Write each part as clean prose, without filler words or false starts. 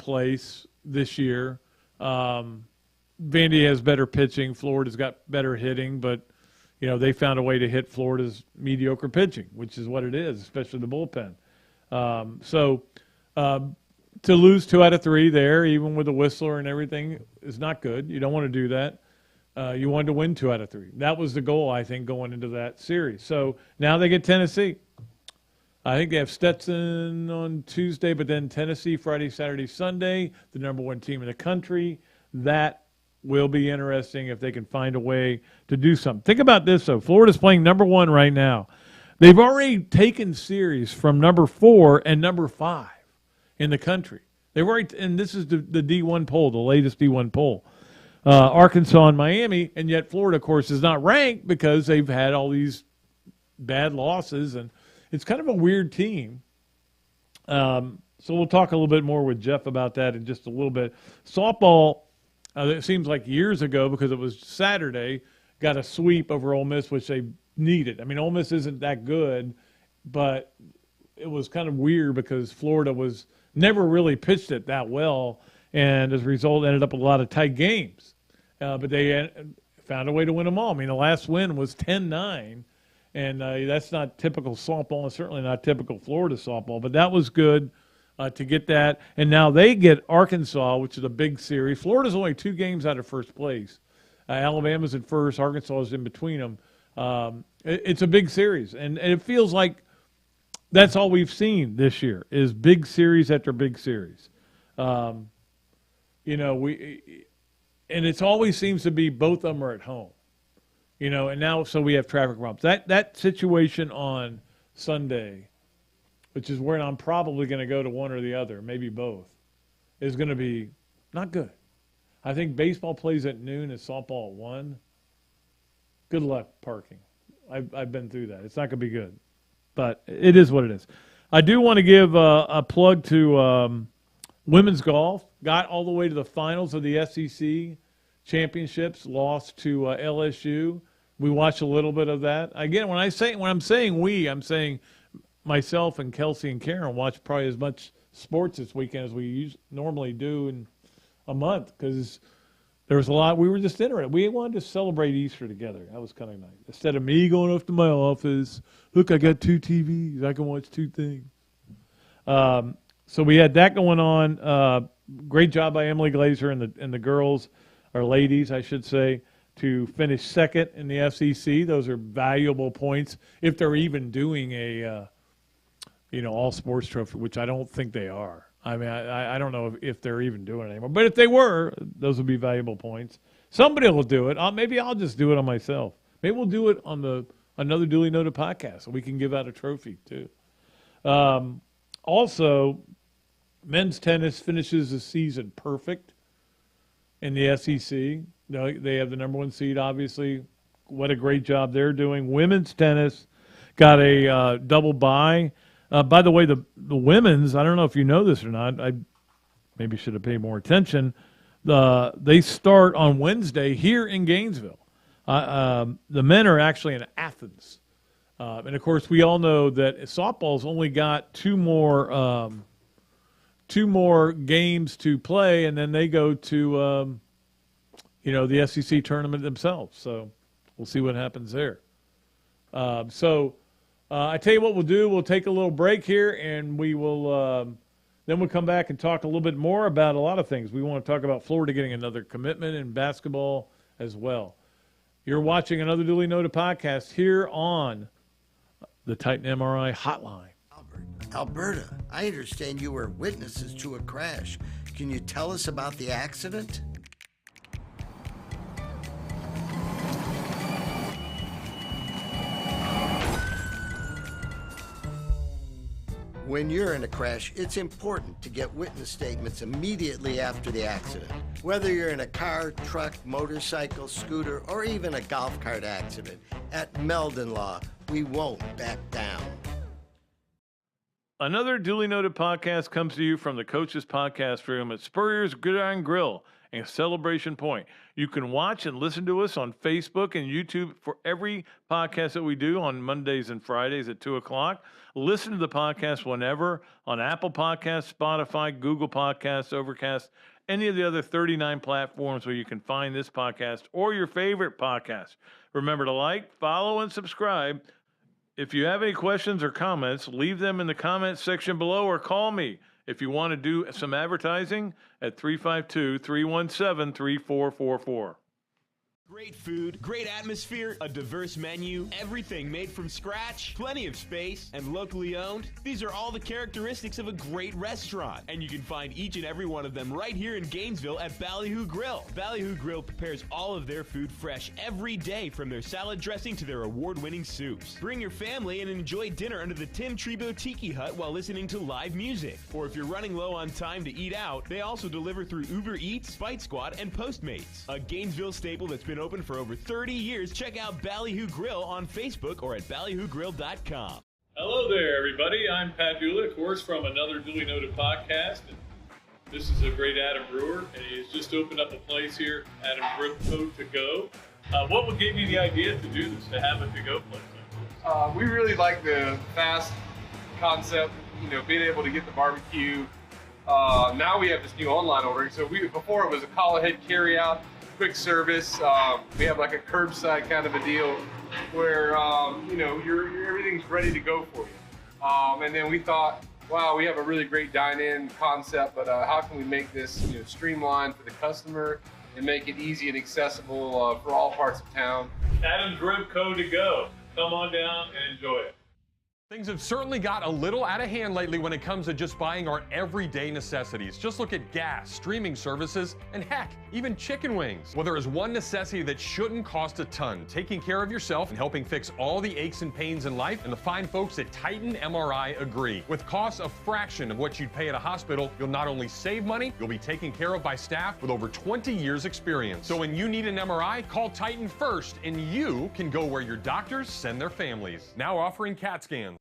place this year. Vandy has better pitching. Florida's got better hitting, but they found a way to hit Florida's mediocre pitching, which is what it is, especially the bullpen. To lose 2 out of 3 there, even with a whistler and everything, is not good. You don't want to do that. You wanted to win 2 out of 3. That was the goal, I think, going into that series. So now they get Tennessee. I think they have Stetson on Tuesday, but then Tennessee Friday, Saturday, Sunday, the number 1 team in the country. That will be interesting if they can find a way to do something. Think about this, though. Florida's playing number 1 right now. They've already taken series from number 4 and number 5 in the country. They've already, and this is the D1 poll, the latest D1 poll. Arkansas and Miami, and yet Florida, of course, is not ranked because they've had all these bad losses, and it's kind of a weird team. So we'll talk a little bit more with Jeff about that in just a little bit. Softball, it seems like years ago, because it was Saturday, got a sweep over Ole Miss, which they needed. I mean, Ole Miss isn't that good, but it was kind of weird because Florida was never really pitched it that well, and as a result ended up with a lot of tight games. But they found a way to win them all. I mean, the last win was 10-9, and that's not typical softball and certainly not typical Florida softball, but that was good to get that. And now they get Arkansas, which is a big series. Florida's only 2 games out of first place. Alabama's in first. Arkansas is in between them. It's a big series, and it feels like that's all we've seen this year is big series after big series. And it always seems to be both of them are at home, and now so we have traffic problems. That situation on Sunday, which is where I'm probably going to go to one or the other, maybe both, is going to be not good. I think baseball plays at noon and softball at 1. Good luck parking. I've been through that. It's not going to be good, but it is what it is. I do want to give a plug to women's golf. Got all the way to the finals of the SEC championships, lost to LSU. We watched a little bit of that. Again, when I'm saying we, I'm saying myself and Kelsey and Karen watched probably as much sports this weekend as we normally do in a month because there was a lot. We were just interested. We wanted to celebrate Easter together. That was kind of nice. Instead of me going off to my office, look, I got 2 TVs. I can watch 2 things. So we had that going on. Great job by Emily Glazer and the girls, or ladies, I should say, to finish second in the SEC. Those are valuable points if they're even doing a all sports trophy, which I don't think they are. I mean, I don't know if they're even doing it anymore. But if they were, those would be valuable points. Somebody will do it. Maybe I'll just do it on myself. Maybe we'll do it on the Another Dooley Noted Podcast, so we can give out a trophy too. Also, men's tennis finishes the season perfect in the SEC. They have the number 1 seed, obviously. What a great job they're doing. Women's tennis got a double bye. By the way, the women's, I don't know if you know this or not, I maybe should have paid more attention. They start on Wednesday here in Gainesville. The men are actually in Athens. And, of course, we all know that softball's only got 2 more games to play, and then they go to, the SEC tournament themselves. So we'll see what happens there. I tell you what we'll do. We'll take a little break here, and we will then we'll come back and talk a little bit more about a lot of things. We want to talk about Florida getting another commitment in basketball as well. You're watching Another Dooley Noted Podcast here on the Titan MRI Hotline. Alberta, I understand you were witnesses to a crash. Can you tell us about the accident? When you're in a crash, it's important to get witness statements immediately after the accident. Whether you're in a car, truck, motorcycle, scooter, or even a golf cart accident, at Meldon Law, we won't back down. Another Duly Noted podcast comes to you from the Coach's Podcast Room at Spurrier's Gridiron Grill and Celebration Point. You can watch and listen to us on Facebook and YouTube for every podcast that we do on Mondays and Fridays at 2 o'clock. Listen to the podcast whenever on Apple Podcasts, Spotify, Google Podcasts, Overcast, any of the other 39 platforms where you can find this podcast or your favorite podcast. Remember to like, follow, and subscribe. If you have any questions or comments, leave them in the comments section below or call me if you want to do some advertising at 352-317-3444. Great food, great atmosphere, a diverse menu, everything made from scratch, plenty of space, and locally owned. These are all the characteristics of a great restaurant, and you can find each and every one of them right here in Gainesville at Ballyhoo Grill. Ballyhoo Grill prepares all of their food fresh every day, from their salad dressing to their award-winning soups. Bring your family and enjoy dinner under the Tim Trebo Tiki Hut while listening to live music. Or if you're running low on time to eat out, they also deliver through Uber Eats, Bite Squad, and Postmates. A Gainesville staple that's been open for over 30 years. Check out Ballyhoo Grill on Facebook or at ballyhoogrill.com. Hello there, everybody. I'm Pat Dooley, of course, from Another Duly Noted Podcast. And this is a great Adam Brewer, and he's just opened up a place here, Adam Grip Co. To Go. What would give you the idea to do this, to have a to-go place like this? We really like the fast concept, being able to get the barbecue. Now we have this new online ordering. So before it was a call ahead carry out, quick service. We have like a curbside kind of a deal where everything's ready to go for you. And then we thought, wow, we have a really great dine-in concept, but how can we make this streamlined for the customer and make it easy and accessible for all parts of town? Adam's Grip Co. To Go. Come on down and enjoy it. Things have certainly got a little out of hand lately when it comes to just buying our everyday necessities. Just look at gas, streaming services, and heck, even chicken wings. Well, there is one necessity that shouldn't cost a ton: taking care of yourself and helping fix all the aches and pains in life, and the fine folks at Titan MRI agree. With costs a fraction of what you'd pay at a hospital, you'll not only save money, you'll be taken care of by staff with over 20 years experience. So when you need an MRI, call Titan first, and you can go where your doctors send their families. Now offering CAT scans.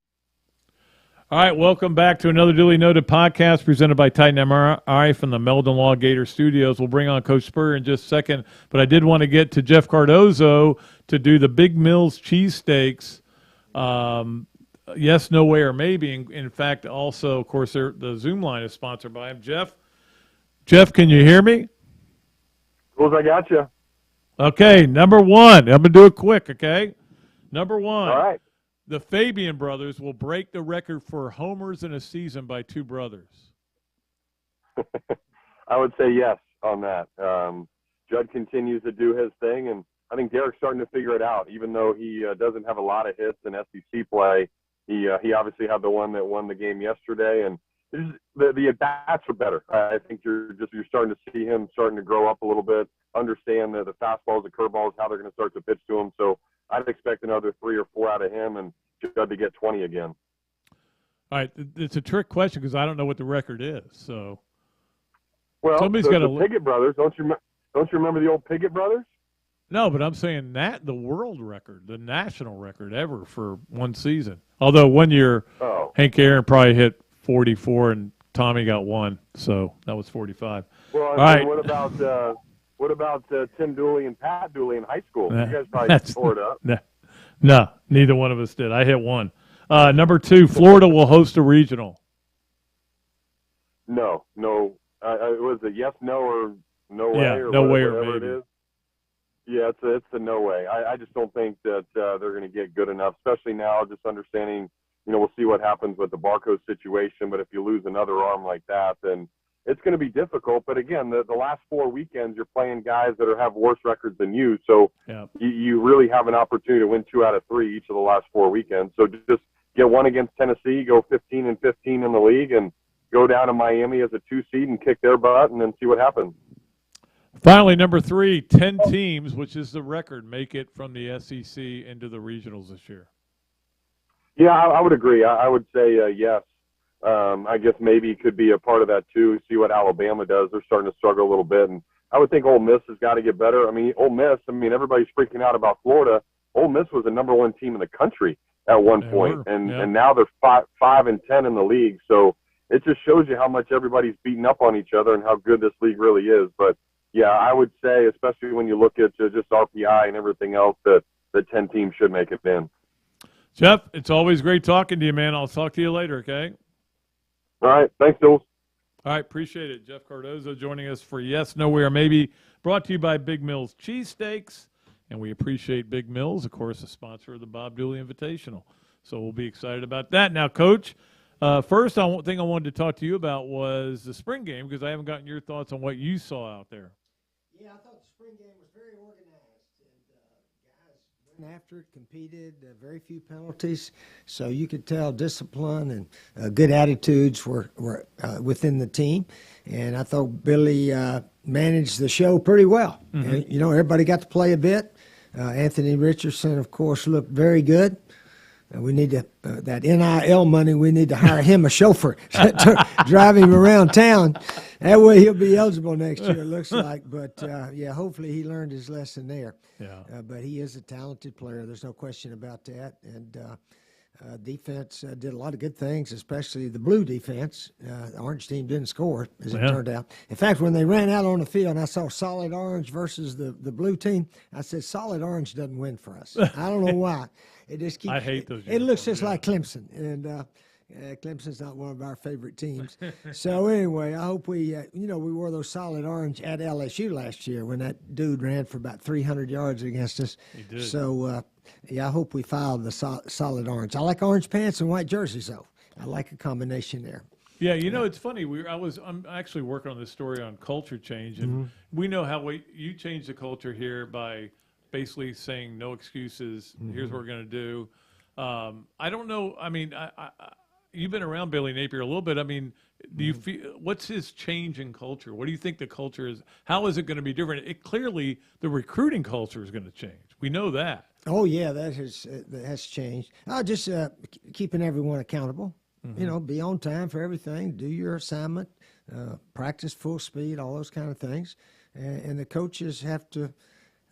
All right, welcome back to another Duly Noted podcast presented by Titan MRI from the Meldon Law Gator Studios. We'll bring on Coach Spurrier in just a second, but I did want to get to Jeff Cardozo to do the Big Mills cheesesteaks. Yes, no way, or maybe. In fact, also, of course, the Zoom line is sponsored by him. Jeff, can you hear me? Well, I got you. Okay, number one. I'm going to do it quick, okay? Number one. All right. The Fabian brothers will break the record for homers in a season by two brothers. I would say yes on that. Judd continues to do his thing, and I think Derek's starting to figure it out. Even though he doesn't have a lot of hits in SEC play, he obviously had the one that won the game yesterday, and the at-bats are better. I think you're starting to see him starting to grow up a little bit, understand the fastballs, the curveballs, how they're going to start to pitch to him. So I'd expect another 3 or 4 out of him, and Judd to get 20 again. All right, it's a trick question because I don't know what the record is. So, well, somebody's got the Piggott brothers. Don't you remember the old Piggott brothers? No, but I'm saying that the world record, the national record ever for one season. Although 1 year, Hank Aaron probably hit 44 and Tommy got 1, so that was 45. Well, all right. What about Tim Dooley and Pat Dooley in high school? You guys probably tore it up. No, neither one of us did. I hit 1. Number 2, Florida will host a regional. No. Was it yes, no, or no way? Yeah, or no way whatever or maybe. it is? Yeah, it's a no way. I just don't think that they're going to get good enough, especially now, just understanding, we'll see what happens with the Barco situation, but if you lose another arm like that, then it's going to be difficult. But again, the last 4 weekends, you're playing guys that have worse records than you. So you really have an opportunity to win 2 out of 3 each of the last 4 weekends. So just get 1 against Tennessee, go 15-15 in the league, and go down to Miami as a 2 seed and kick their butt, and then see what happens. Finally, number 3, 10 teams, which is the record, make it from the SEC into the regionals this year. Yeah, I would agree. I would say yes. I guess maybe it could be a part of that too. See what Alabama does. They're starting to struggle a little bit, and I would think Ole Miss has got to get better. Ole Miss. Everybody's freaking out about Florida. Ole Miss was the number 1 team in the country at one They point, were, and yeah. and now they're 5-10 in the league. So it just shows you how much everybody's beating up on each other and how good this league really is. But yeah, I would say, especially when you look at just RPI and everything else, that the 10 teams should make it in. Jeff, it's always great talking to you, man. I'll talk to you later, okay? All right, thanks, Jules. All right, appreciate it. Jeff Cardozo joining us for Yes, No, Where, Maybe, brought to you by Big Mills Cheesesteaks. And we appreciate Big Mills, of course, a sponsor of the Bob Dooley Invitational. So we'll be excited about that. Now, Coach, first thing I wanted to talk to you about was the spring game, because I haven't gotten your thoughts on what you saw out there. Yeah, I thought the spring game was very organized, and guys went after it, competed, very few penalties. So you could tell discipline and good attitudes were within the team. And I thought Billy managed the show pretty well. Mm-hmm. And, you know, everybody got to play a bit. Anthony Richardson, of course, looked very good. We need to that NIL money. We need to hire him a chauffeur to drive him around town. That way he'll be eligible next year. It looks like, but yeah, hopefully he learned his lesson there. Yeah. But he is a talented player. There's no question about that. And defense did a lot of good things, especially the blue defense. The orange team didn't score, as it turned out. In fact, when they ran out on the field and I saw solid orange versus the blue team, I said, solid orange doesn't win for us. I don't know why. It just keeps. I hate those It looks just uniforms, like Clemson, and Clemson's not one of our favorite teams. So anyway, I hope we wore those solid orange at LSU last year when that dude ran for about 300 yards against us. He did. So yeah, I hope we filed the solid orange. I like orange pants and white jerseys, though. I like a combination there. Yeah, you know, it's funny. I'm actually working on this story on culture change, and we know how you change the culture here by basically saying no excuses. Here's what we're going to do. I don't know. I mean, you've been around Billy Napier a little bit. I mean, do you feel what's his change in culture? What do you think the culture is? How is it going to be different? Clearly, the recruiting culture is going to change. We know that. Oh yeah, that has changed. Just keeping everyone accountable. You know, be on time for everything. Do your assignment. Practice full speed. All those kind of things. And the coaches have to,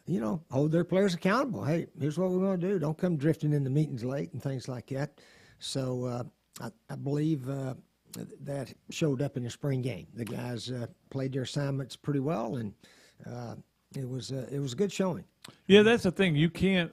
you know, hold their players accountable. Hey, here's what we're going to do. Don't come drifting into meetings late and things like that. So I believe that showed up in the spring game. The guys played their assignments pretty well, and it was a good showing. Yeah, that's the thing. You can't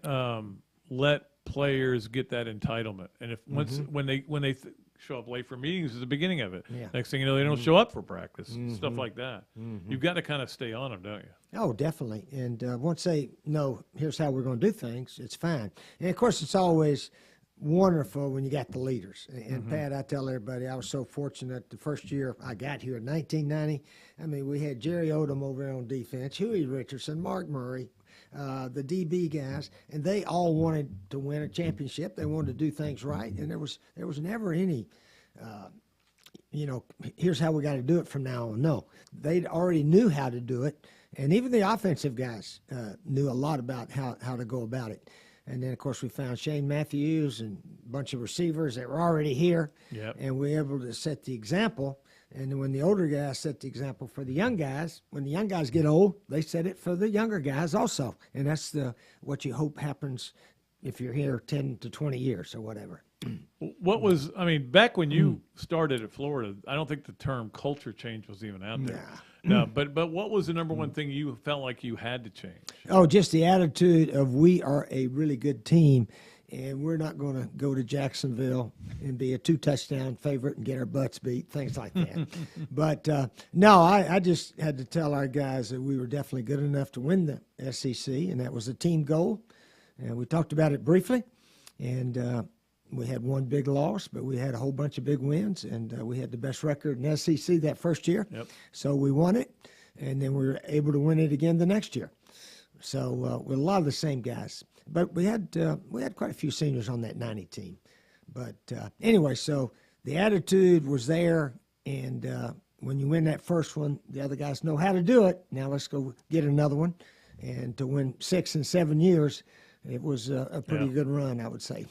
let players get that entitlement. And if when they show up late for meetings is the beginning of it. Yeah. Next thing you know, they don't show up for practice, stuff like that. You've got to kind of stay on them, don't you? Oh, definitely. And once they know, here's how we're going to do things, it's fine. And, of course, it's always wonderful when you got the leaders. And, Pat, I tell everybody I was so fortunate the first year I got here in 1990. I mean, we had Jerry Odom over there on defense, Huey Richardson, Mark Murray, the DB guys, and they all wanted to win a championship. They wanted to do things right, and there was never any, here's how we got to do it from now on. No, they already knew how to do it, and even the offensive guys knew a lot about how to go about it. And then, of course, we found Shane Matthews and a bunch of receivers that were already here, and we were able to set the example. And then when the older guys set the example for the young guys, when the young guys get old, they set it for the younger guys also. And that's what you hope happens if you're here 10 to 20 years or whatever. Back when you started at Florida, I don't think the term culture change was even out there. No, but what was the number one thing you felt like you had to change? Oh, just the attitude of we are a really good team, and we're not going to go to Jacksonville and be a 2-touchdown favorite and get our butts beat, things like that. But, no, I just had to tell our guys that we were definitely good enough to win the SEC, and that was a team goal. And we talked about it briefly, and we had one big loss, but we had a whole bunch of big wins, and we had the best record in SEC that first year. So we won it, and then we were able to win it again the next year. So with a lot of the same guys. But we had quite a few seniors on that 90 team. But anyway, so the attitude was there, and when you win that first one, the other guys know how to do it. Now let's go get another one. And to win 6 and 7 years, it was a pretty good run, I would say.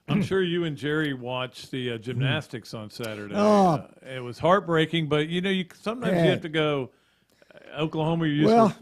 I'm sure you and Jerry watched the gymnastics on Saturday. Oh. It was heartbreaking, but, sometimes you have to go Oklahoma. You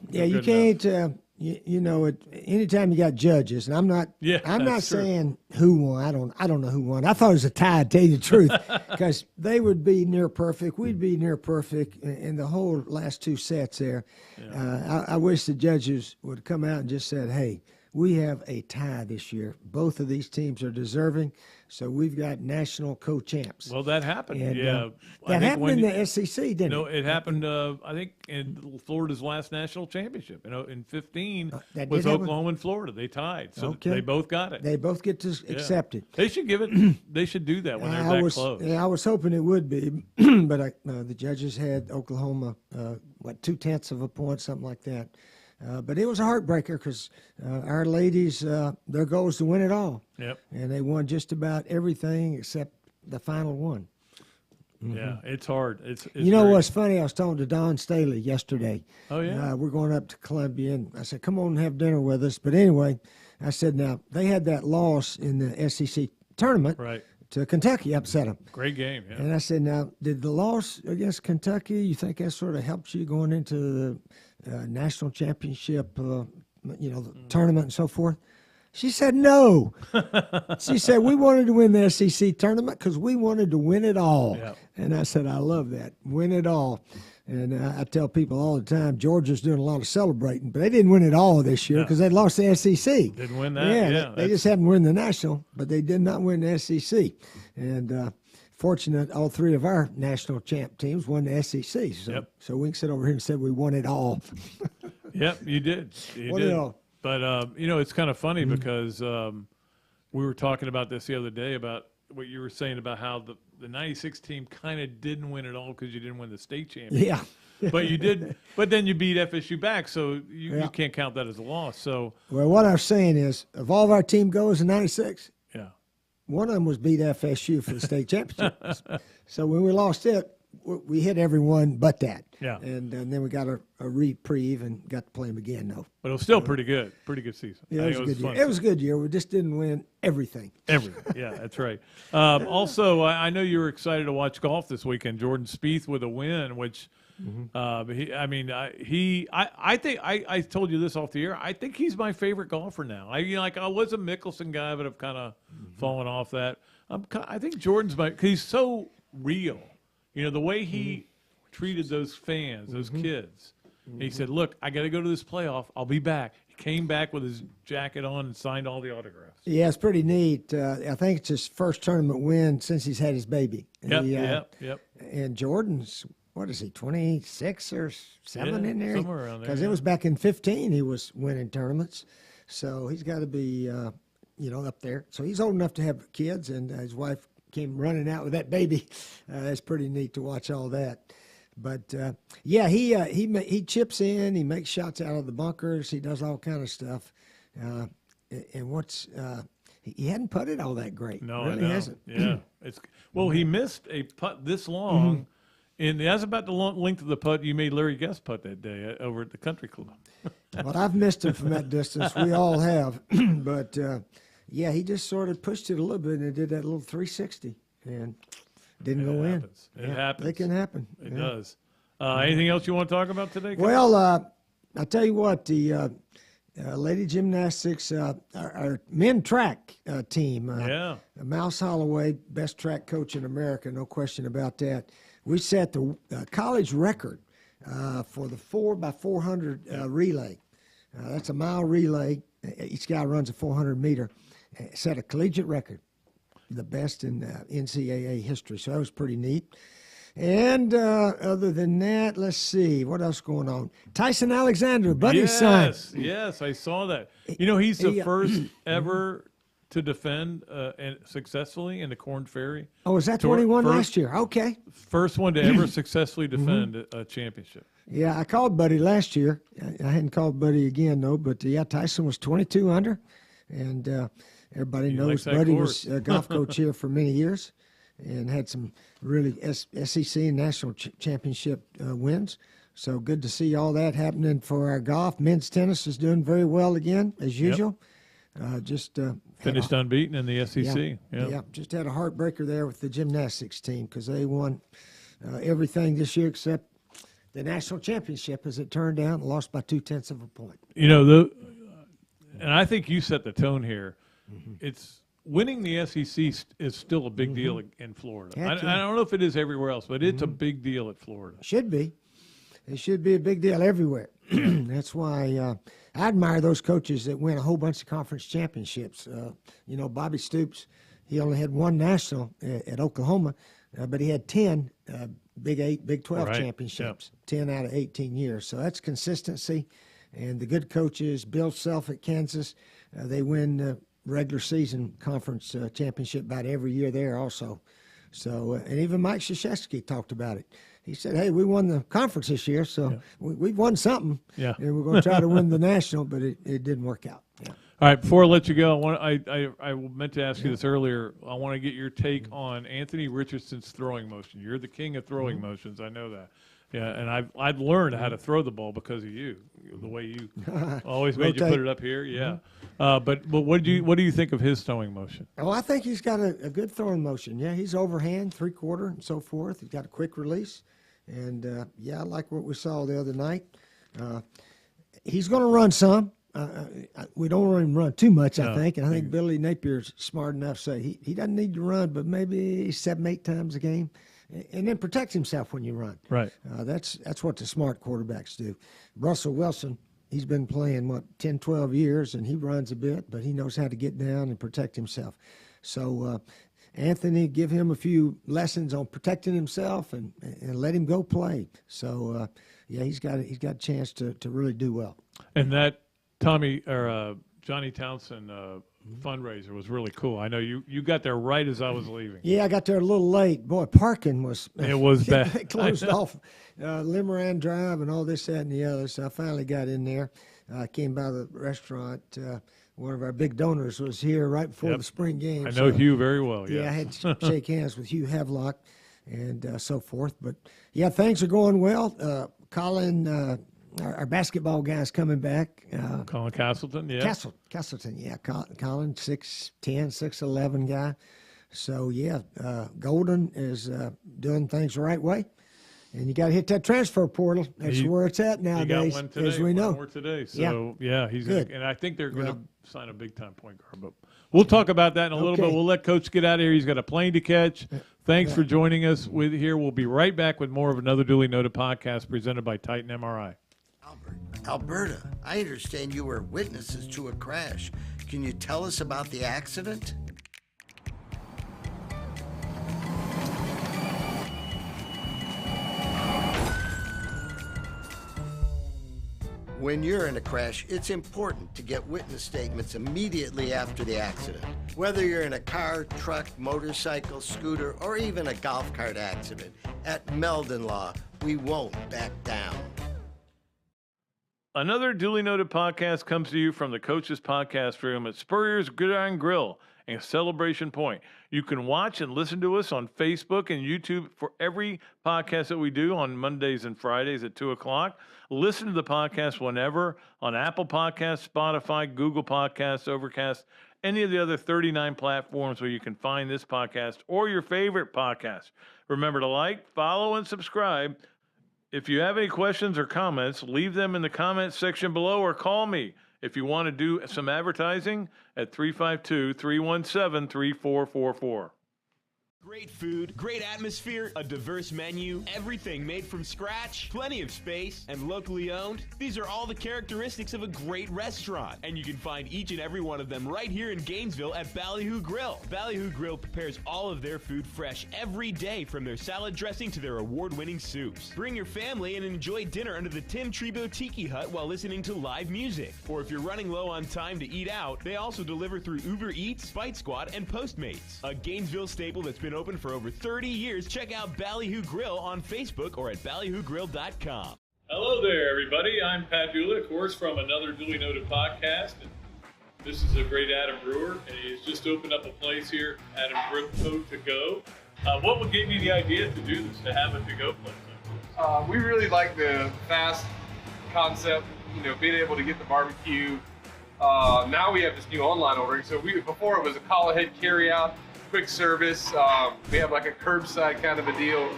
can't you know, anytime you got judges, and I'm not saying who won. I don't know who won. I thought it was a tie, to tell you the truth, because they would be near perfect. We'd be near perfect in the whole last two sets there. Yeah. I wish the judges would come out and just said, hey, we have a tie this year. Both of these teams are deserving, so we've got national co-champs. Well, that happened. And, that happened in the SEC, didn't it? No, it happened, I think, in Florida's last national championship. You know, in 15 with Oklahoma and Florida. They tied, so they both got it. They both get to accept it. They should give it. They should do that when they're that close. Yeah, I was hoping it would be, but the judges had Oklahoma, 0.2 of a point, something like that. But it was a heartbreaker because our ladies, their goal is to win it all. Yep. And they won just about everything except the final one. Mm-hmm. Yeah, it's hard. It's you know what's funny? I was talking to Don Staley yesterday. Oh, yeah? We're going up to Columbia, and I said, come on and have dinner with us. But anyway, I said, now, they had that loss in the SEC tournament. Right. To Kentucky, upset them. Great game, yeah. And I said, now, did the loss against Kentucky, you think that sort of helps you going into the national championship, the tournament and so forth? She said, no. She said, we wanted to win the SEC tournament because we wanted to win it all. Yep. And I said, I love that. Win it all. And I tell people all the time, Georgia's doing a lot of celebrating, but they didn't win it all this year because they lost the SEC. Didn't win that. Yeah, they just haven't won the national, but they did not win the SEC. And fortunate, all three of our national champ teams won the SEC. So we can sit over here and say we won it all. Yep, you did. You won did. It all. But it's kind of funny because we were talking about this the other day about what you were saying about how the 96 team kind of didn't win it all because you didn't win the state championship. Yeah. But you did. But then you beat FSU back, so you can't count that as a loss. So well, what I was saying is, of all of our team goals in 96, one of them was beat FSU for the state championship. So when we lost it, we hit everyone but that. Yeah. And then we got a reprieve and got to play them again, though. But it was still pretty good. Pretty good season. Yeah, it was a good year. It was a good year. We just didn't win everything. Everything. Yeah, that's right. Also, I know you were excited to watch golf this weekend. Jordan Spieth with a win, which I think I told you this off the air. I think he's my favorite golfer now. I was a Mickelson guy, but I've kind of fallen off that. I think Jordan's he's so real. You know, the way he treated those fans, those kids. He said, look, I got to go to this playoff. I'll be back. He came back with his jacket on and signed all the autographs. Yeah, it's pretty neat. I think it's his first tournament win since he's had his baby. Yep. And Jordan's, what is he, 26 or 7 in there? Somewhere around there. Because it was back in 15 he was winning tournaments. So he's got to be, up there. So he's old enough to have kids, and his wife came running out with that baby. It's pretty neat to watch all that. But he chips in, he makes shots out of the bunkers, he does all kind of stuff. And he hadn't putted all that great. No, really hasn't. Yeah, he missed a putt this long, and that's about the length of the putt you made Larry Guest putt that day over at the country club. Well, I've missed him from that distance. We all have, but. He just sort of pushed it a little bit and did that little 360 and didn't go in. It happens. It can happen. It does. Anything else you want to talk about today? Well, I'll tell you what, the Lady Gymnastics, our men track team, Mouse Holloway, best track coach in America, no question about that. We set the college record for the 4x400 relay. That's a mile relay. Each guy runs a 400-meter. Set a collegiate record, the best in NCAA history. So that was pretty neat. And other than that, let's see. What else going on? Tyson Alexander, buddy's son. Yes, I saw that. You know, he's the first ever to defend successfully in the Korn Ferry. Oh, is that 21 last year? Okay. First one to ever successfully defend a championship. Yeah, I called Buddy last year. I hadn't called Buddy again, though. But, Tyson was 22 under. And everybody knows Buddy was a golf coach here for many years and had some really SEC and national championship wins. So good to see all that happening for our golf. Men's tennis is doing very well again, as usual. Finished unbeaten in the SEC. Yeah, just had a heartbreaker there with the gymnastics team because they won everything this year except the national championship, as it turned out, and lost by 0.2 of a point. And I think you set the tone here. It's winning the SEC is still a big deal in Florida. I don't know if it is everywhere else, but it's a big deal at Florida. Should be. It should be a big deal everywhere. That's why I admire those coaches that win a whole bunch of conference championships. Bobby Stoops, he only had one national at Oklahoma, but he had 10 Big 8, Big 12 championships, 10 out of 18 years. So that's consistency. And the good coaches, Bill Self at Kansas, they win the regular season conference championship about every year there also. So, and even Mike Krzyzewski talked about it. He said, hey, we won the conference this year, so we've won something. Yeah. And we're going to try to win the national, but it didn't work out. Yeah. All right, before I let you go, I meant to ask you this earlier. I want to get your take on Anthony Richardson's throwing motion. You're the king of throwing motions. I know that. Yeah, and I've learned how to throw the ball because of you, the way you always made you put it up here. Yeah, but what do you think of his throwing motion? Oh, I think he's got a good throwing motion. Yeah, he's overhand, 3/4, and so forth. He's got a quick release, and I like what we saw the other night. He's going to run some. We don't want him to run too much, I think, and I think Billy Napier's smart enough to say he doesn't need to run, but maybe 7-8 times a game. And then protect himself when you run. Right. That's what the smart quarterbacks do. Russell Wilson, he's been playing, 10, 12 years, and he runs a bit, but he knows how to get down and protect himself. So, Anthony, give him a few lessons on protecting himself and let him go play. So, he's got a chance to really do well. And that Johnny Townsend fundraiser was really cool. I know you got there right as I was leaving. Yeah, I got there a little late. Boy, parking was bad. They closed off Limeran Drive and all this, that, and the other. So I finally got in there. I came by the restaurant. One of our big donors was here right before the spring game. I know Hugh very well. Yeah, I had to shake hands with Hugh Havelock and so forth. But things are going well. Colin. Our basketball guy's coming back. Colin Castleton, yeah. Castleton, yeah. Colin, 6'10", 6'11" guy. So, Golden is doing things the right way. And you got to hit that transfer portal. That's where it's at nowadays, he got one today, as we know. One more today. So, he's good. And I think they're going to sign a big-time point guard. But we'll talk about that in a little bit. We'll let Coach get out of here. He's got a plane to catch. Thanks for joining us here. We'll be right back with more of Another Dooley Noted Podcast presented by Titan MRI. Alberta, I understand you were witnesses to a crash. Can you tell us about the accident? When you're in a crash, it's important to get witness statements immediately after the accident. Whether you're in a car, truck, motorcycle, scooter, or even a golf cart accident, at Meldon Law, we won't back down. Another Dooley Noted Podcast comes to you from the Coach's Podcast Room at Spurrier's Gridiron Grill and Celebration Point. You can watch and listen to us on Facebook and YouTube for every podcast that we do on Mondays and Fridays at 2 o'clock. Listen to the podcast whenever on Apple Podcasts, Spotify, Google Podcasts, Overcast, any of the other 39 platforms where you can find this podcast or your favorite podcast. Remember to like, follow, and subscribe. If you have any questions or comments, leave them in the comments section below or call me if you want to do some advertising at 352-317-3444. Great food, great atmosphere, a diverse menu, everything made from scratch, plenty of space, and locally owned. These are all the characteristics of a great restaurant, and you can find each and every one of them right here in Gainesville at Ballyhoo Grill. Ballyhoo Grill prepares all of their food fresh every day, from their salad dressing to their award-winning soups. Bring your family and enjoy dinner under the Tim Trebo Tiki Hut while listening to live music. Or if you're running low on time to eat out, they also deliver through Uber Eats, Fight Squad, and Postmates. A Gainesville staple that's been open for over 30 years. Check out Ballyhoo Grill on Facebook or at ballyhoogrill.com. Hello there, everybody. I'm Pat Dooley, of course, from Another Dooley Noted Podcast. And this is a great Adam Brewer, and he's just opened up a place here, Adam Brewer To Go. What gave you the idea to do this, to have a to-go place? We really like the fast concept, being able to get the barbecue. Now we have this new online ordering. So before it was a call ahead carry out. quick service. We have like a curbside kind of a deal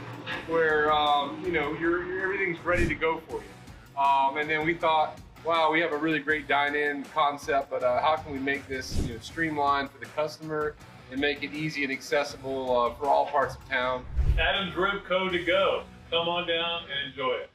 where, everything's ready to go for you. And then we thought, wow, we have a really great dine-in concept, but how can we make this streamlined for the customer and make it easy and accessible for all parts of town? Adam's Rib Co. to go. Come on down and enjoy it.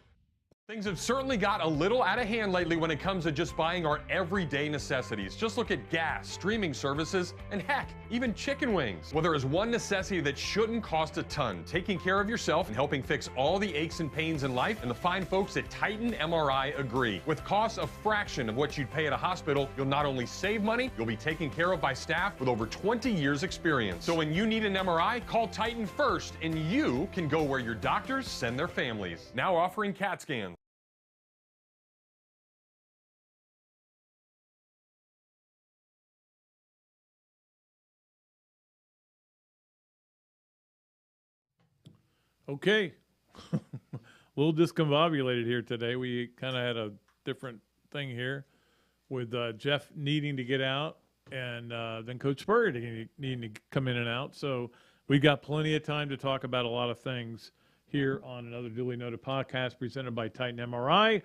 Things have certainly got a little out of hand lately when it comes to just buying our everyday necessities. Just look at gas, streaming services, and heck, even chicken wings. Well, there is one necessity that shouldn't cost a ton: taking care of yourself and helping fix all the aches and pains in life. And the fine folks at Titan MRI agree. With costs a fraction of what you'd pay at a hospital, you'll not only save money, you'll be taken care of by staff with over 20 years experience. So when you need an MRI, call Titan first, and you can go where your doctors send their families. Now offering CAT scans. Okay. A little discombobulated here today. We kind of had a different thing here with Jeff needing to get out and then Coach Spurrier needing to come in and out. So we've got plenty of time to talk about a lot of things here on Another Dooley Noted Podcast presented by Titan MRI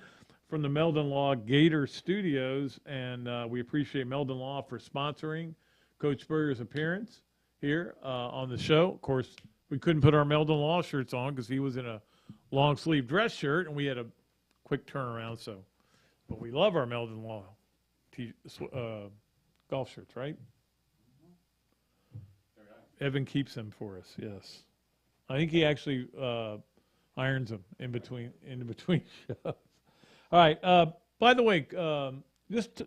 from the Meldon Law Gator Studios. And we appreciate Meldon Law for sponsoring Coach Spurrier's appearance here on the show. Of course, we couldn't put our Meldon Law shirts on because he was in a long sleeve dress shirt and we had a quick turnaround. But we love our Meldon Law golf shirts, right? Evan keeps them for us. Yes, I think he actually irons them in between shows. All right. By the way, I wanted to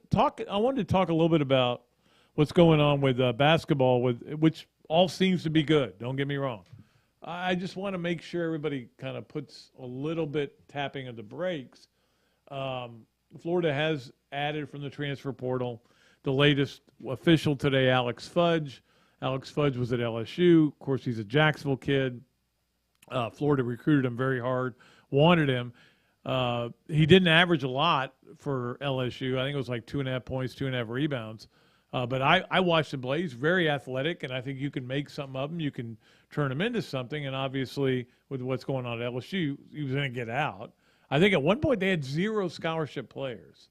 talk a little bit about what's going on with basketball, which all seems to be good. Don't get me wrong. I just want to make sure everybody kind of puts a little bit tapping of the brakes. Florida has added from the transfer portal the latest official today, Alex Fudge. Alex Fudge was at LSU. Of course, he's a Jacksonville kid. Florida recruited him very hard, wanted him. He didn't average a lot for LSU. I think it was like 2.5 points, 2.5 rebounds. But I watched him play. He's very athletic, and I think you can make something of him. You can turn him into something. And obviously, with what's going on at LSU, he was going to get out. I think at one point they had 0 scholarship players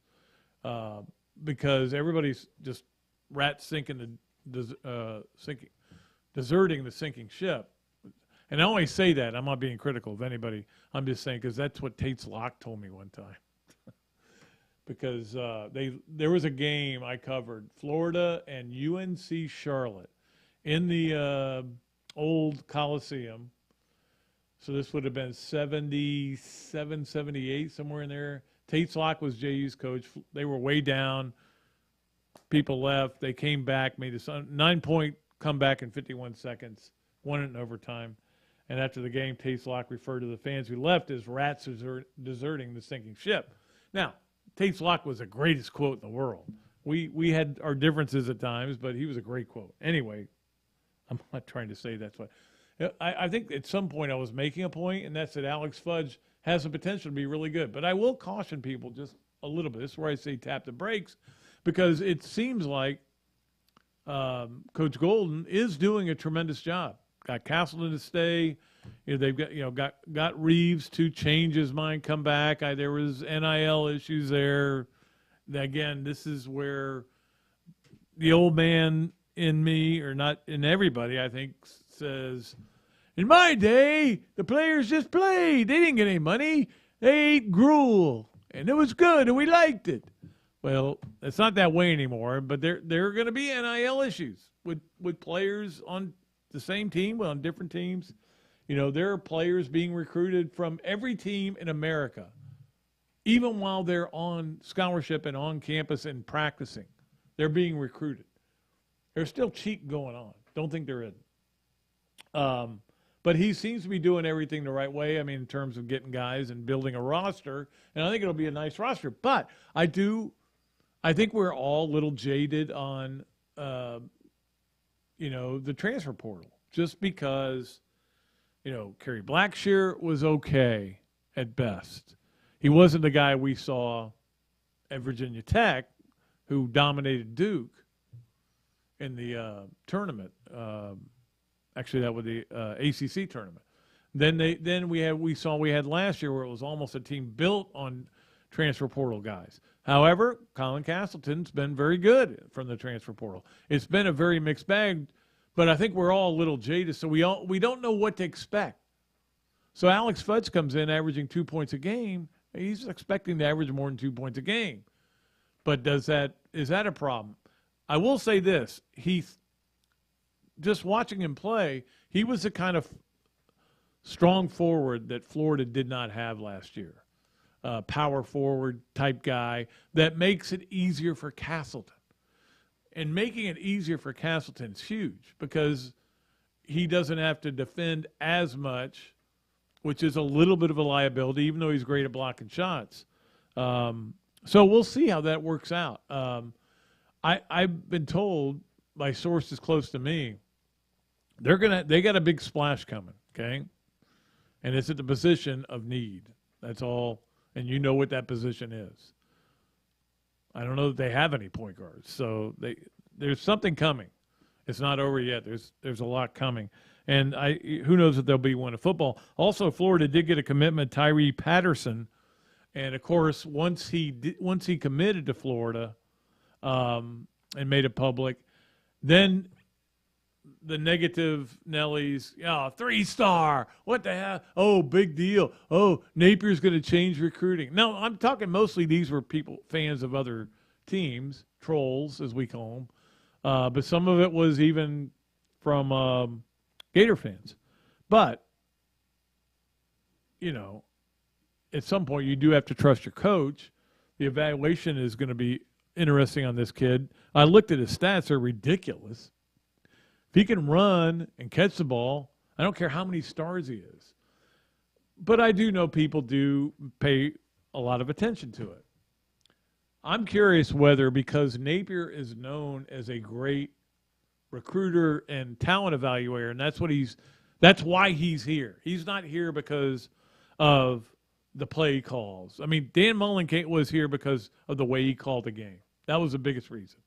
because everybody's just deserting the sinking ship. And I always say that. I'm not being critical of anybody. I'm just saying because that's what Tate's Lock told me one time. Because there was a game I covered, Florida and UNC Charlotte, in the old Coliseum. So this would have been 77, 78, somewhere in there. Tate's Lock was JU's coach. They were way down. People left. They came back, made a 9-point comeback in 51 seconds, won it in overtime. And after the game, Tate's Lock referred to the fans who left as rats deserting the sinking ship. Now, Tate's Lock was the greatest quote in the world. We had our differences at times, but he was a great quote. Anyway, I'm not trying to say that's what. I think at some point I was making a point, and that's that Alex Fudge has the potential to be really good. But I will caution people just a little bit. This is where I say tap the brakes, because it seems like Coach Golden is doing a tremendous job. Got Castleton to stay. They've got Reeves to change his mind, come back. There was NIL issues there. Again, this is where the old man in me, or not in everybody, I think, says, in my day, the players just played. They didn't get any money. They ate gruel, and it was good, and we liked it. Well, it's not that way anymore, but there are going to be NIL issues with players on the same team, on different teams. There are players being recruited from every team in America, even while they're on scholarship and on campus and practicing. They're being recruited. There's still cheating going on. Don't think there isn't. But he seems to be doing everything the right way, in terms of getting guys and building a roster, and I think it'll be a nice roster. But I think we're all a little jaded on, the transfer portal, just because – Kerry Blackshear was okay at best. He wasn't the guy we saw at Virginia Tech who dominated Duke in the tournament. Actually, that was the ACC tournament. Then we had last year where it was almost a team built on transfer portal guys. However, Colin Castleton's been very good from the transfer portal. It's been a very mixed bag, but I think we're all a little jaded, so we don't know what to expect. So Alex Fudge comes in averaging 2 points a game. He's expecting to average more than 2 points a game. But is that a problem? I will say this. Just watching him play, he was the kind of strong forward that Florida did not have last year. Power forward type guy that makes it easier for Castleton. And making it easier for Castleton is huge because he doesn't have to defend as much, which is a little bit of a liability, even though he's great at blocking shots. So we'll see how that works out. I've been told by sources close to me, they got a big splash coming, okay? And it's at the position of need. That's all. And you know what that position is. I don't know that they have any point guards. So there's something coming. It's not over yet. There's a lot coming. And who knows if there'll be one in football. Also, Florida did get a commitment, Tyree Patterson. And, of course, once he committed to Florida and made it public, then the negative Nellies, 3-star, what the hell? Oh, big deal. Oh, Napier's going to change recruiting. No, I'm talking mostly these were fans of other teams, trolls as we call them. But some of it was even from Gator fans. But, at some point you do have to trust your coach. The evaluation is going to be interesting on this kid. I looked at his stats. They're ridiculous. If he can run and catch the ball, I don't care how many stars he is. But I do know people do pay a lot of attention to it. I'm curious whether, because Napier is known as a great recruiter and talent evaluator, and that's why he's here. He's not here because of the play calls. I mean, Dan Mullen was here because of the way he called the game. That was the biggest reason.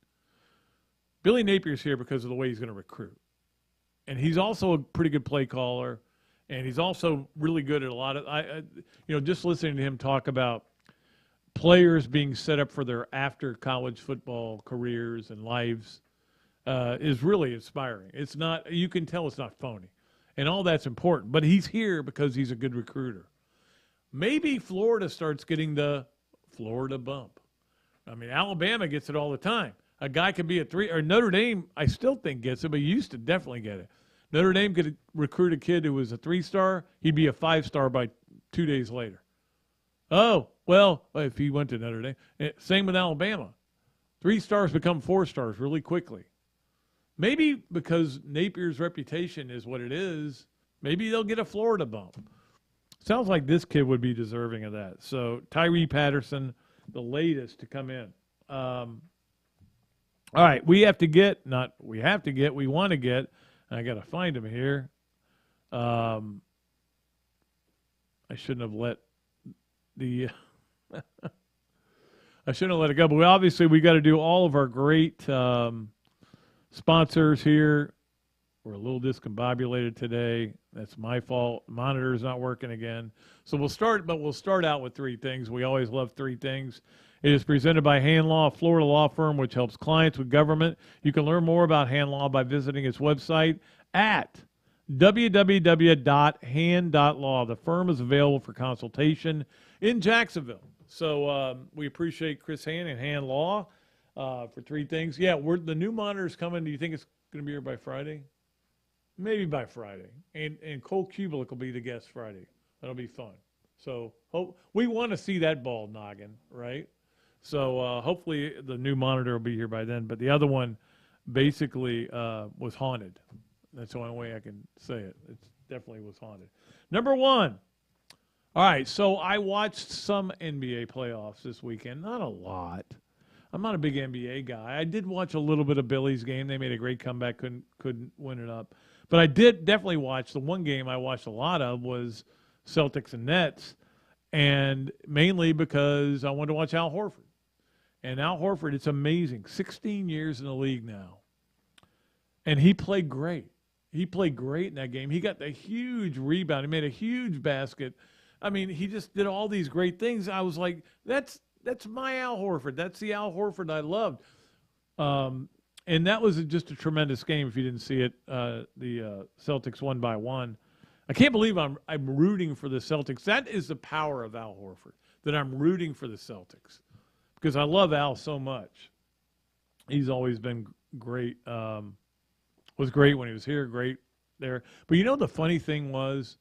Billy Napier's here because of the way he's going to recruit. And he's also a pretty good play caller, and he's also really good at a lot of just listening to him talk about players being set up for their after college football careers and lives is really inspiring. It's not, you can tell it's not phony. And all that's important. But he's here because he's a good recruiter. Maybe Florida starts getting the Florida bump. I mean, Alabama gets it all the time. A guy could be a 3, or Notre Dame, I still think gets it, but used to definitely get it. Notre Dame could recruit a kid who was a 3-star, he'd be a 5-star by 2 days later. Oh, well, if he went to Notre Dame. Same with Alabama. 3 stars become 4 stars really quickly. Maybe because Napier's reputation is what it is, maybe they'll get a Florida bump. Sounds like this kid would be deserving of that. So Tyree Patterson, the latest to come in. All right, we want to get, I got to find him here. I shouldn't have let it go, but we got to do all of our great sponsors here. We're a little discombobulated today. That's my fault. Monitor's not working again. So we'll start out with 3 things. We always love 3 things. It is presented by Hand Law, a Florida law firm which helps clients with government. You can learn more about Hand Law by visiting its website at www.hand.law. The firm is available for consultation in Jacksonville. So we appreciate Chris Hand and Hand Law for 3 things. Yeah, the new monitor's coming. Do you think it's going to be here by Friday? Maybe by Friday. And Cole Kubelik will be the guest Friday. That'll be fun. So we want to see that ball noggin, right? So hopefully the new monitor will be here by then. But the other one basically was haunted. That's the only way I can say it. It definitely was haunted. Number 1. All right, so I watched some NBA playoffs this weekend. Not a lot. I'm not a big NBA guy. I did watch a little bit of Billy's game. They made a great comeback, couldn't win it up. But I did definitely watch. The one game I watched a lot of was Celtics and Nets, and mainly because I wanted to watch Al Horford. And Al Horford, it's amazing. 16 years in the league now. And he played great. he played great in that game. He got the huge rebound. He made a huge basket. I mean, he just did all these great things. I was like, that's my Al Horford. That's the Al Horford I loved. And that was just a tremendous game. If you didn't see it, the Celtics won by 1. I can't believe I'm rooting for the Celtics. That is the power of Al Horford, that I'm rooting for the Celtics, because I love Al so much. He's always been great. Was great when he was here, great there. But you know, the funny thing was,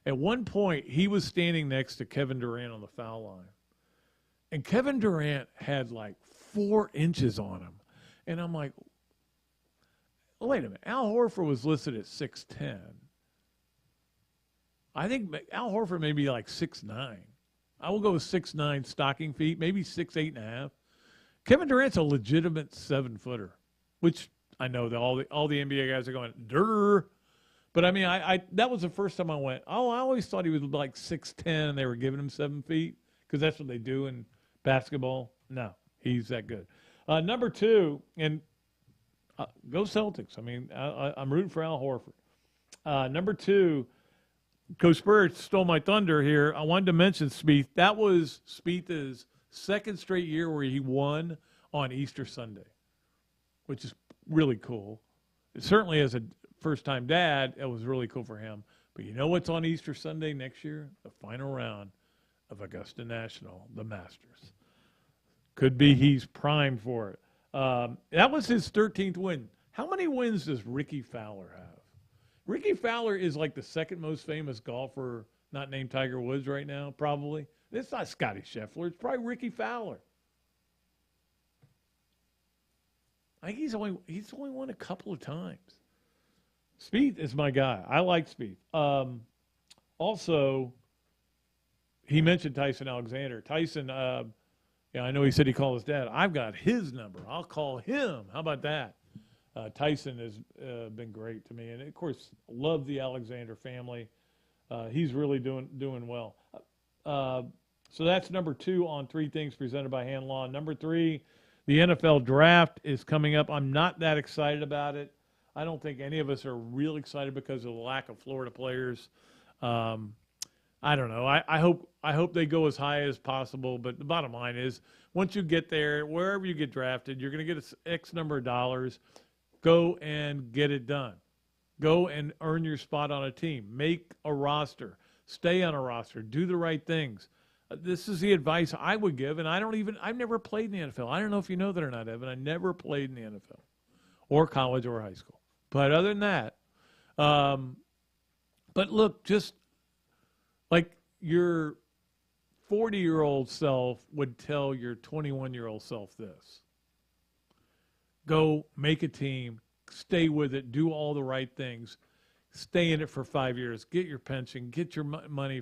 at one point he was standing next to Kevin Durant on the foul line, and Kevin Durant had like 4 inches on him, and I'm like, wait a minute, Al Horford was listed at 6'10". I think Al Horford may be like 6'9". I will go with 6'9" stocking feet, maybe 6'8.5". Kevin Durant's a legitimate 7-footer, which I know that all the NBA guys are going, durr. But I mean, I that was the first time I went, oh, I always thought he was like 6'10", and they were giving him 7 feet, because that's what they do in basketball. No, he's that good. Number 2, and go Celtics. I mean, I'm rooting for Al Horford. Number 2, Coach Spurrier stole my thunder here. I wanted to mention Spieth. That was Spieth's second straight year where he won on Easter Sunday, which is really cool. Certainly as a first-time dad, it was really cool for him. But you know what's on Easter Sunday next year? The final round of Augusta National, the Masters. Could be he's primed for it. That was his 13th win. How many wins does Ricky Fowler have? Ricky Fowler is like the second most famous golfer, not named Tiger Woods right now, probably. It's not Scotty Scheffler. It's probably Ricky Fowler. I think he's only won a couple of times. Spieth is my guy. I like Spieth. Also, he mentioned Tyson Alexander. Tyson, I know he said he called his dad. I've got his number. I'll call him. How about that? Tyson has been great to me, and of course, love the Alexander family. He's really doing well. So that's number 2 on 3 things presented by Hand Law. Number 3, the NFL draft is coming up. I'm not that excited about it. I don't think any of us are real excited because of the lack of Florida players. I don't know. I hope they go as high as possible. But the bottom line is, once you get there, wherever you get drafted, you're going to get X number of dollars. Go and get it done. Go and earn your spot on a team. Make a roster. Stay on a roster. Do the right things. This is the advice I would give, and I've never played in the NFL. I don't know if you know that or not, Evan. I never played in the NFL or college or high school. But other than that, but look, just like your 40-year-old self would tell your 21-year-old self this. Go make a team, stay with it, do all the right things, stay in it for 5 years, get your pension, get your money,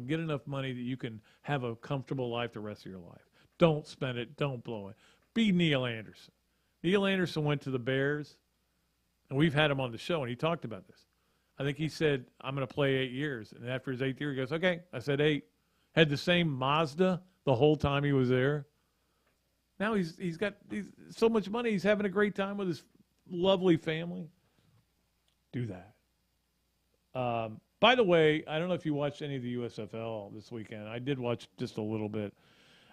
get enough money that you can have a comfortable life the rest of your life. Don't spend it, don't blow it. Be Neil Anderson. Neil Anderson went to the Bears, and we've had him on the show, and he talked about this. I think he said, I'm going to play 8 years. And after his 8th year, he goes, okay, I said 8. Had the same Mazda the whole time he was there. Now he's got so much money. He's having a great time with his lovely family. Do that. By the way, I don't know if you watched any of the USFL this weekend. I did watch just a little bit.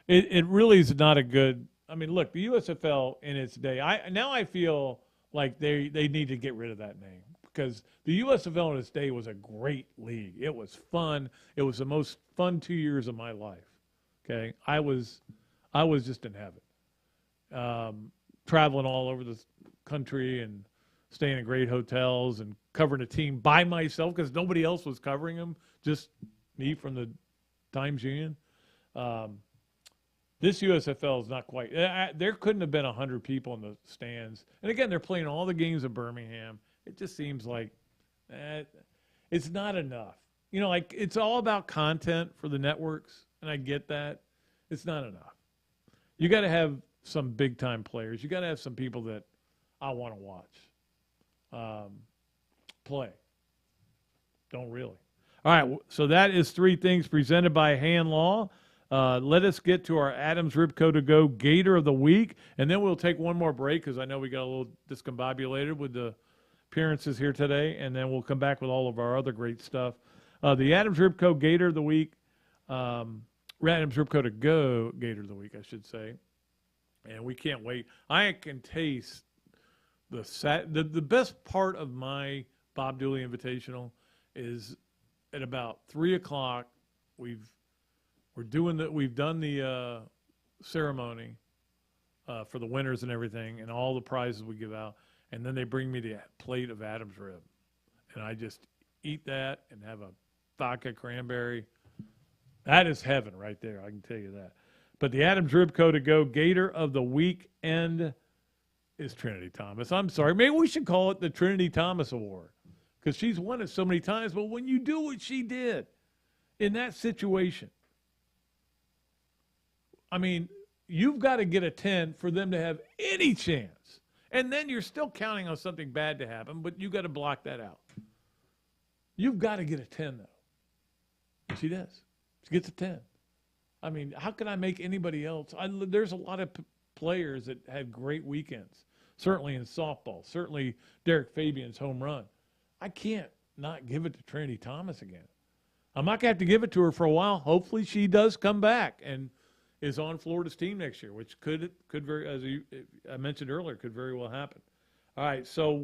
It really is not a good – I mean, look, the USFL in its day, I feel like they need to get rid of that name, because the USFL in its day was a great league. It was fun. It was the most fun 2 years of my life. Okay? I was just in heaven. Traveling all over the country and staying in great hotels and covering a team by myself because nobody else was covering them, just me from the Times Union. This USFL is not quite. There couldn't have been 100 people in the stands. And again, they're playing all the games of Birmingham. It just seems like it's not enough. Like it's all about content for the networks, and I get that. It's not enough. You got to have some big-time players. You got to have some people that I want to watch play. Don't really. All right, so that is 3 things presented by Hand Law. Let us get to our Adams Ribco to Go Gator of the Week, and then we'll take one more break because I know we got a little discombobulated with the appearances here today, and then we'll come back with all of our other great stuff. The Adams Ribco Gator of the Week, Adams Ribco to Go Gator of the Week, I should say. And we can't wait. I can taste the best part of my Bob Dooley Invitational is at about 3 o'clock. We've done the ceremony for the winners and everything, and all the prizes we give out, and then they bring me the plate of Adam's rib, and I just eat that and have a vodka cranberry. That is heaven right there, I can tell you that. But the Adams Ribco to Go Gator of the Weekend is Trinity Thomas. I'm sorry, maybe we should call it the Trinity Thomas Award, because she's won it so many times. But when you do what she did in that situation, I mean, you've got to get a 10 for them to have any chance. And then you're still counting on something bad to happen, but you've got to block that out. You've got to get a 10, though. She does. She gets a 10. I mean, how can I make anybody else? There's a lot of players that had great weekends, certainly in softball, certainly Derek Fabian's home run. I can't not give it to Trinity Thomas again. I'm not going to have to give it to her for a while. Hopefully she does come back and is on Florida's team next year, which could very, as I mentioned earlier, could very well happen. All right, so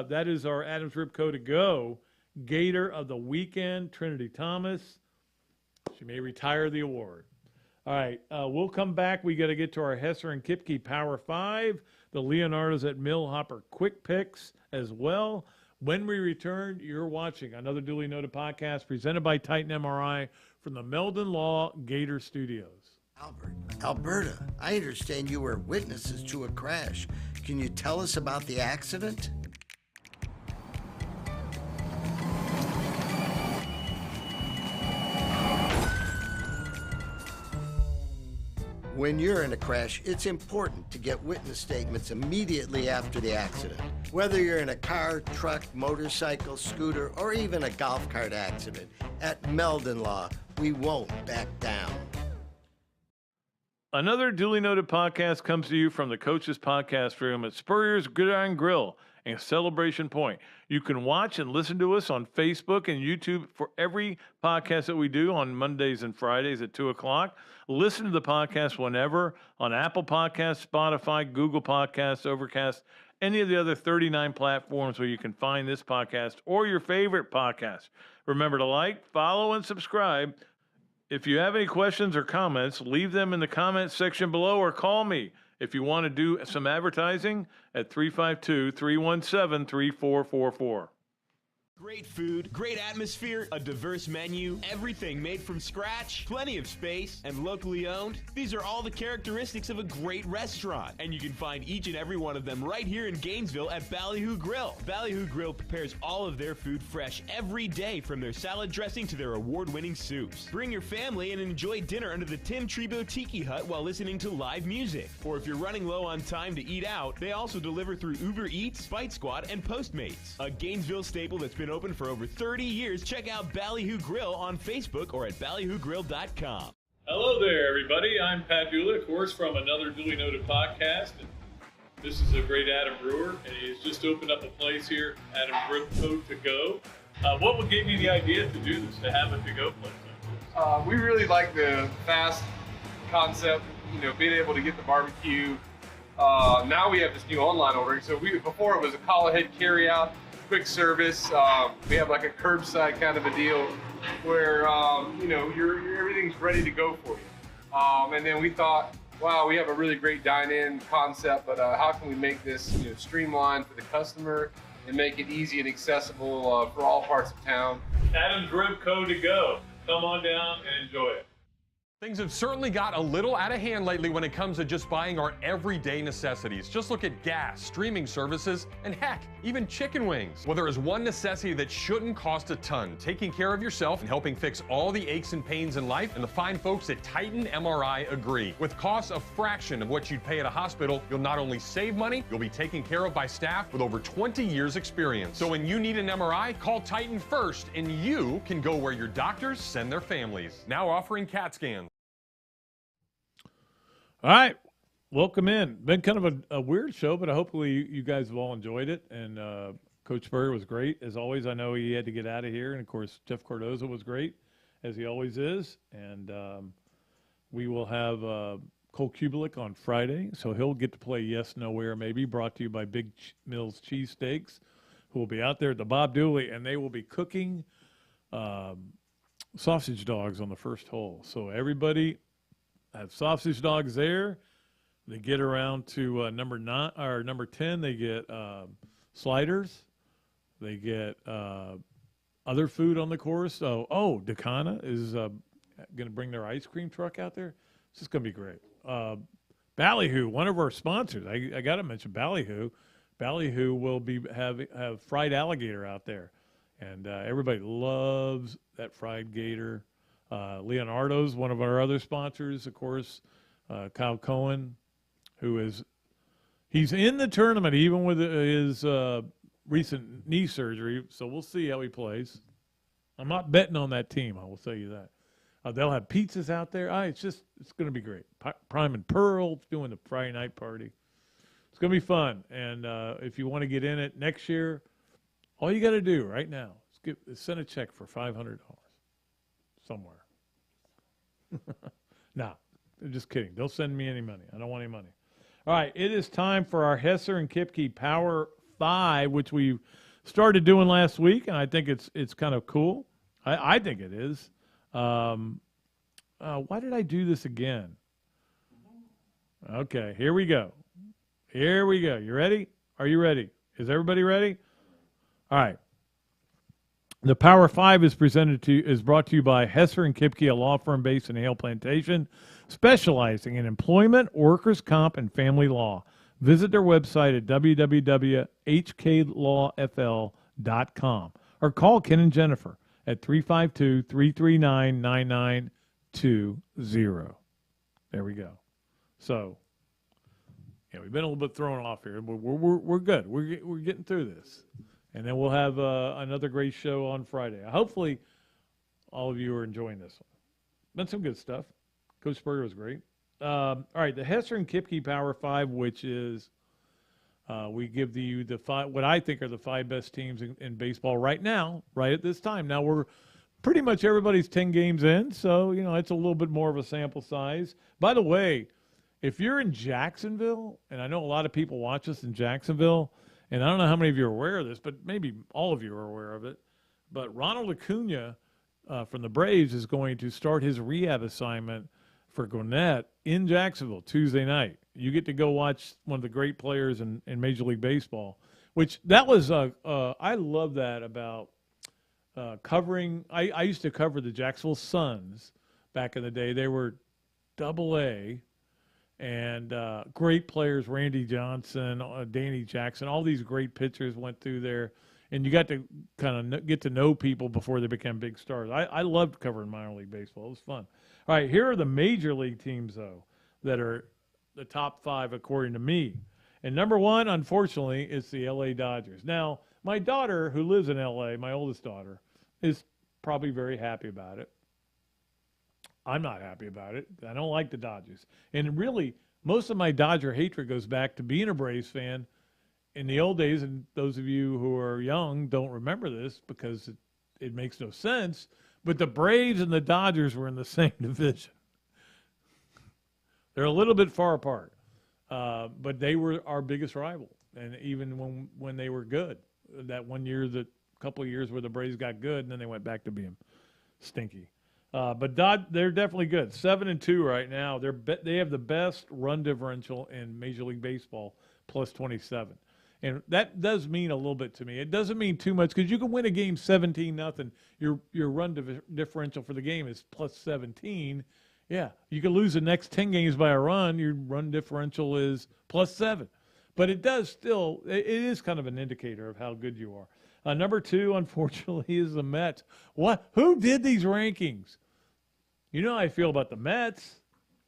that is our Adams Ribco to Go Gator of the Weekend, Trinity Thomas. She may retire the award. All right, we'll come back. We got to get to our Hesser and Kipke Power 5, the Leonardo's at Millhopper Quick Picks as well. When we return, you're watching Another Dooley Noted Podcast presented by Titan MRI from the Meldon Law Gator Studios. Alberta, I understand you were witnesses to a crash. Can you tell us about the accident? When you're in a crash, it's important to get witness statements immediately after the accident. Whether you're in a car, truck, motorcycle, scooter, or even a golf cart accident, at Meldon Law, we won't back down. Another Duly Noted Podcast comes to you from the Coach's Podcast Room at Spurrier's Gridiron Grill and Celebration Point. You can watch and listen to us on Facebook and YouTube for every podcast that we do on Mondays and Fridays at 2 o'clock. Listen to the podcast whenever on Apple Podcasts, Spotify, Google Podcasts, Overcast, any of the other 39 platforms where you can find this podcast or your favorite podcast. Remember to like, follow, and subscribe. If you have any questions or comments, leave them in the comments section below or call me if you want to do some advertising at 352-317-3444. Great food, great atmosphere, a diverse menu, everything made from scratch, plenty of space, and locally owned. These are all the characteristics of a great restaurant, and you can find each and every one of them right here in Gainesville at Ballyhoo Grill. Ballyhoo Grill prepares all of their food fresh every day, from their salad dressing to their award-winning soups. Bring your family and enjoy dinner under the Tim Trebo Tiki Hut while listening to live music. Or if you're running low on time to eat out, they also deliver through Uber Eats, Bite Squad, and Postmates. A Gainesville staple that's been open for over 30 years. Check out Ballyhoo Grill on Facebook or at ballyhoogrill.com. Hello there, everybody. I'm Pat Dooley, of course, from Another Dooley Noted Podcast. And this is a great Adam Brewer, and he's just opened up a place here, Adam Ribco to Go. What gave you the idea to do this, to have a to-go place like this? We really like the fast concept, being able to get the barbecue. Now we have this new online ordering. So before it was a call ahead carry out, quick service. We have like a curbside kind of a deal where everything's ready to go for you. And then we thought, wow, we have a really great dine-in concept, but how can we make this streamlined for the customer and make it easy and accessible for all parts of town? Adam's Ribco to Go. Come on down and enjoy it. Things have certainly got a little out of hand lately when it comes to just buying our everyday necessities. Just look at gas, streaming services, and heck, even chicken wings. Well, there is one necessity that shouldn't cost a ton: taking care of yourself and helping fix all the aches and pains in life. And the fine folks at Titan MRI agree. With costs a fraction of what you'd pay at a hospital, you'll not only save money, you'll be taken care of by staff with over 20 years experience. So when you need an MRI, call Titan first, and you can go where your doctors send their families. Now offering CAT scans. All right, welcome in. Been kind of a weird show, but hopefully you guys have all enjoyed it. And Coach Spurrier was great, as always. I know he had to get out of here. And, of course, Jeff Cardozo was great, as he always is. And we will have Cole Kubelik on Friday, so he'll get to play Yes, Nowhere, maybe, brought to you by Big Mills Cheesesteaks, who will be out there at the Bob Dooley, and they will be cooking sausage dogs on the first hole. So everybody have sausage dogs there. They get around to number 10. They get sliders. They get other food on the course. So, Dakana is going to bring their ice cream truck out there. It's just going to be great. Ballyhoo, one of our sponsors. I got to mention Ballyhoo. Ballyhoo will have fried alligator out there, and everybody loves that fried gator. Leonardo's one of our other sponsors, of course. Kyle Cohen, he's in the tournament even with his recent knee surgery, so we'll see how he plays. I'm not betting on that team, I will tell you that. They'll have pizzas out there. It's going to be great. Prime and Pearl doing the Friday night party. It's going to be fun. And if you want to get in it next year, all you got to do right now is send a check for $500 somewhere. Nah, just kidding. Don't send me any money. I don't want any money. All right, it is time for our Hesser and Kipke Power 5, which we started doing last week, and I think it's kind of cool. I think it is. Why did I do this again? Okay, here we go. You ready? Are you ready? Is everybody ready? All right. The Power 5 is brought to you by Hesser and Kipke, a law firm based in Hale Plantation, specializing in employment, workers' comp, and family law. Visit their website at www.hklawfl.com or call Ken and Jennifer at 352-339-9920. There we go. So, we've been a little bit thrown off here. We're good. We're getting through this. And then we'll have another great show on Friday. Hopefully, all of you are enjoying this one. Been some good stuff. Coach Spurrier was great. All right, the Hesser and Kipke Power 5, which is we give you the five, what I think are the 5 best teams in baseball right now, right at this time. Now, we're pretty much everybody's 10 games in, so, it's a little bit more of a sample size. By the way, if you're in Jacksonville, and I know a lot of people watch us in Jacksonville, and I don't know how many of you are aware of this, but maybe all of you are aware of it, but Ronald Acuna from the Braves is going to start his rehab assignment for Gwinnett in Jacksonville Tuesday night. You get to go watch one of the great players in Major League Baseball, which that was I love that about covering. I used to cover the Jacksonville Suns back in the day. They were Double-A, and great players, Randy Johnson, Danny Jackson, all these great pitchers went through there, and you got to kind of get to know people before they became big stars. I loved covering minor league baseball. It was fun. All right, here are the major league teams, though, that are the top 5 according to me. And number 1, unfortunately, is the L.A. Dodgers. Now, my daughter, who lives in L.A., my oldest daughter, is probably very happy about it. I'm not happy about it. I don't like the Dodgers. And really, most of my Dodger hatred goes back to being a Braves fan in the old days, and those of you who are young don't remember this because it makes no sense, but the Braves and the Dodgers were in the same division. They're a little bit far apart, but they were our biggest rival. And even when they were good, that one year, the couple of years where the Braves got good, and then they went back to being stinky. But they're definitely good. 7-2 right now. They have the best run differential in Major League Baseball, plus 27. And that does mean a little bit to me. It doesn't mean too much because you can win a game 17-0. Your run differential for the game is plus 17. Yeah, you can lose the next 10 games by a run. Your run differential is plus 7. But it is kind of an indicator of how good you are. Number 2, unfortunately, is the Mets. Who did these rankings? You know how I feel about the Mets,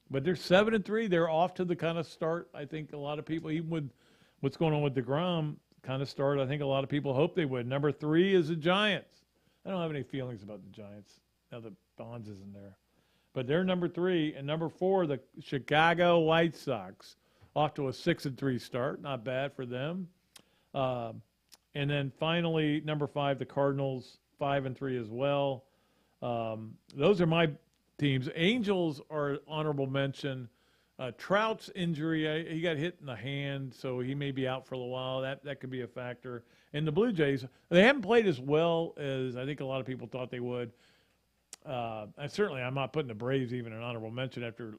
but they're 7-3. They're off to the kind of start I think a lot of people, even with what's going on with DeGrom, kind of start I think a lot of people hope they would. Number 3 is the Giants. I don't have any feelings about the Giants now that Bonds isn't there. But they're number 3. And number 4, the Chicago White Sox, off to a 6-3 start. Not bad for them. And then finally, number 5, the Cardinals, 5-3 as well. Those are my teams. Angels are honorable mention. Trout's injury, he got hit in the hand, so he may be out for a little while. That could be a factor. And the Blue Jays, they haven't played as well as I think a lot of people thought they would. And certainly I'm not putting the Braves even an honorable mention after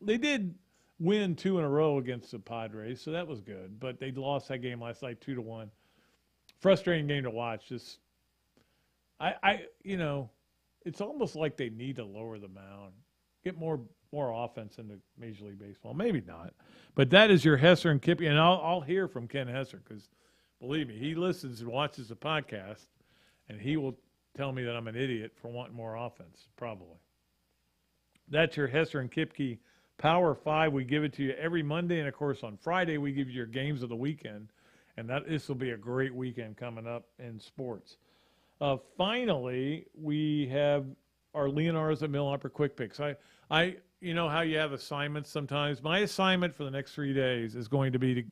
they did win 2 in a row against the Padres, so that was good. But they lost that game last night 2-1. Frustrating game to watch. Just it's almost like they need to lower the mound, get more offense into Major League Baseball. Maybe not, but that is your Hesser and Kipke, and I'll hear from Ken Hesser because, believe me, he listens and watches the podcast, and he will tell me that I'm an idiot for wanting more offense, probably. That's your Hesser and Kipke Power 5. We give it to you every Monday, and, of course, on Friday we give you your games of the weekend, and this will be a great weekend coming up in sports. Finally, we have our Leonardo's at Millhopper Quick Picks. You know how you have assignments sometimes? My assignment for the next 3 days is going to be to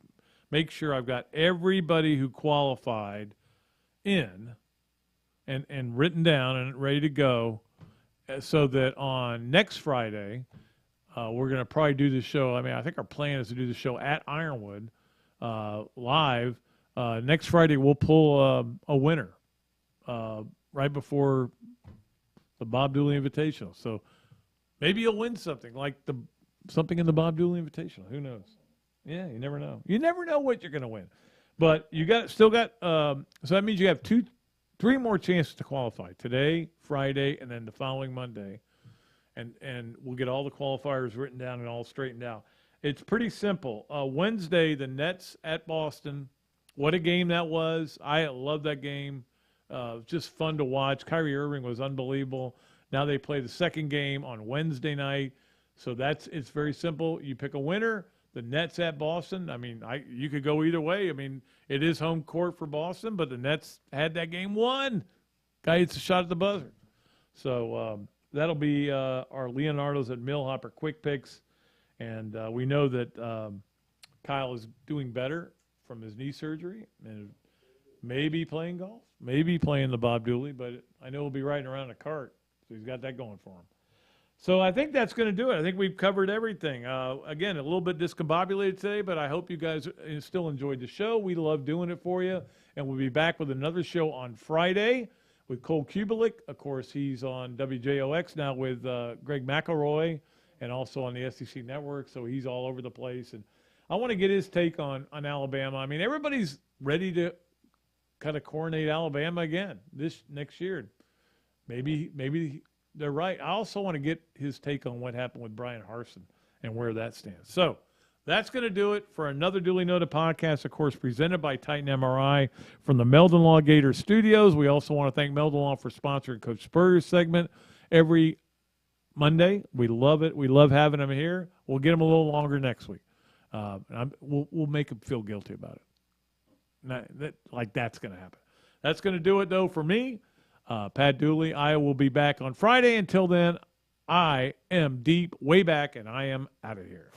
make sure I've got everybody who qualified in and written down and ready to go so that on next Friday, we're going to probably do the show. I mean, I think our plan is to do the show at Ironwood live. Next Friday, we'll pull a winner right before the Bob Dooley Invitational. So maybe you'll win something like something in the Bob Dooley Invitational. Who knows? Yeah, you never know. You never know what you're going to win. But you still got so that means you have 3 more chances to qualify. Today, Friday, and then the following Monday. And we'll get all the qualifiers written down and all straightened out. It's pretty simple. Wednesday, the Nets at Boston. What a game that was. I love that game. Just fun to watch. Kyrie Irving was unbelievable. Now they play the second game on Wednesday night. So it's very simple. You pick a winner. The Nets at Boston. I mean, you could go either way. I mean, it is home court for Boston, but the Nets had that game won. Guy hits a shot at the buzzer. So that'll be our Leonardo's at Millhopper Quick Picks. And we know that Kyle is doing better from his knee surgery and maybe playing golf, maybe playing the Bob Dooley, but I know he'll be riding around a cart. So he's got that going for him. So I think that's going to do it. I think we've covered everything. Again, a little bit discombobulated today, but I hope you guys still enjoyed the show. We love doing it for you. And we'll be back with another show on Friday with Cole Kubelik. Of course, he's on WJOX now with Greg McElroy and also on the SEC Network. So he's all over the place. And I want to get his take on Alabama. I mean, everybody's ready to kind of coronate Alabama again this next year. Maybe they're right. I also want to get his take on what happened with Brian Harsin and where that stands. So that's going to do it for another Dooley Noted podcast, of course, presented by Titan MRI from the Meldon Law Gator Studios. We also want to thank Meldon Law for sponsoring Coach Spurrier's segment every Monday. We love it. We love having him here. We'll get him a little longer next week. We'll make him feel guilty about it. That's going to happen. That's going to do it, though, for me. Pat Dooley. I will be back on Friday. Until then, I am deep, way back, and I am out of here.